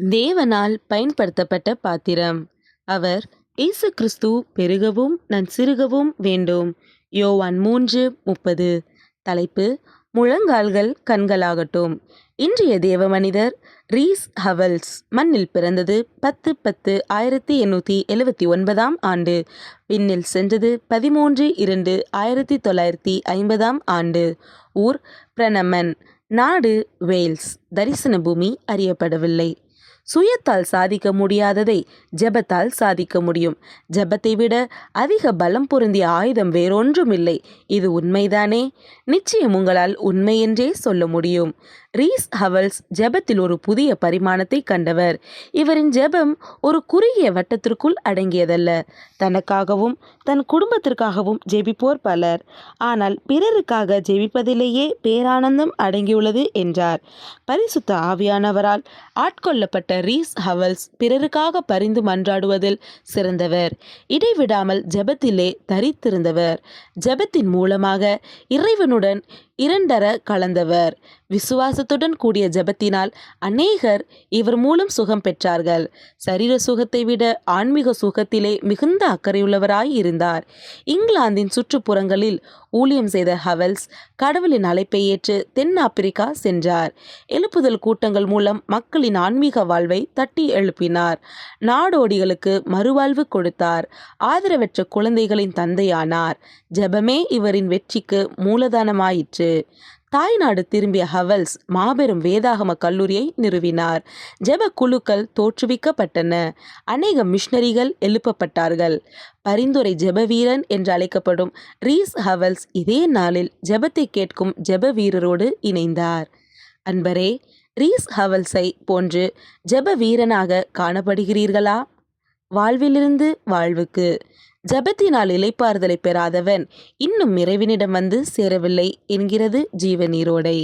தேவனால் பயன்படுத்தப்பட்ட பாத்திரம். அவர் இயேசு கிறிஸ்து பெருகவும் நான் சிறுகவும் வேண்டும். யோவான் 3:30. தலைப்பு: முழங்கால்கள் கண்களாகட்டும். இன்றைய தேவ மனிதர் ரீஸ் ஹவல்ஸ். மண்ணில் பிறந்தது 10/10/1879 ஆண்டு. விண்ணில் சென்றது 13/2/1950 ஆண்டு. ஊர் பிரனமன். நாடு வேல்ஸ். தரிசன பூமி அறியப்படவில்லை. சுயத்தால் சாதிக்க முடியாததை ஜெபத்தால் சாதிக்க முடியும். ஜெபத்தை விட அதிக பலம் பொருந்திய ஆயுதம் வேறொன்றும் இல்லை. இது உண்மைதானே? நிச்சயம் உங்களால் உண்மை என்றே சொல்ல முடியும். ரீஸ் ஹவல்ஸ் ஜெபத்தில் ஒரு புதிய பரிமாணத்தை கண்டவர். இவரின் ஜெபம் ஒரு குறுகிய வட்டத்திற்குள் அடங்கியதல்ல. தனக்காகவும் தன் குடும்பத்திற்காகவும் ஜெபிப்போர் பலர். ஆனால் பிறருக்காக ஜெபிப்பதிலேயே பேரானந்தம் அடங்கியுள்ளது என்றார். பரிசுத்த ஆவியானவரால் ஆட்கொள்ளப்பட்ட ரீஸ் ஹவல்ஸ் பிறருக்காக பரிந்து மன்றாடுவதில் சிறந்தவர். இடைவிடாமல் ஜெபத்திலே தரித்திருந்தவர். ஜெபத்தின் மூலமாக இறைவனுடன் இரண்டர கலந்தவர். விசுவாசத்துடன் கூடிய ஜெபத்தினால் அநேகர் இவர் மூலம் சுகம் பெற்றார்கள். சரீர சுகத்தை விட ஆன்மீக சுகத்திலே மிகுந்த அக்கறையுள்ளவராய் இருந்தார். இங்கிலாந்தின் சுற்றுப்புறங்களில் ஊழியம் செய்த ஹவல்ஸ் கடவுளின் அழைப்பை ஏற்று தென் ஆப்பிரிக்கா சென்றார். எழுப்புதல் கூட்டங்கள் மூலம் மக்களின் ஆன்மீக வாழ்வை தட்டி எழுப்பினார். நாடோடிகளுக்கு மறுவாழ்வு கொடுத்தார். ஆதரவற்ற குழந்தைகளின் தந்தையானார். ஜெபமே இவரின் வெற்றிக்கு மூலதனமாயிற்று. தாய்நாடு திரும்பிய ஹவல்ஸ் மாபெரும் வேதாகம கல்லூரியை நிறுவினார். ஜெப குழுக்கள் தோற்றுவிக்கப்பட்டன. அநேக மிஷனரிகள் எழுப்பப்பட்டார்கள். பரிந்துரை ஜெப வீரன் என்று அழைக்கப்படும் ரீஸ் ஹவல்ஸ் இதே நாளில் ஜெபத்தை கேட்கும் ஜெப வீரரோடு இணைந்தார். அன்பரே, ரீஸ் ஹவல்ஸை போன்று ஜெப வீரனாக காணப்படுகிறீர்களா? வாழ்விலிருந்து வாழ்வுக்கு. ஜெபத்தினால் இளைப்பாறுதலை பெறாதவன் இன்னும் இறைவனிடம் வந்து சேரவில்லை என்கிறது ஜீவ நீரோடை.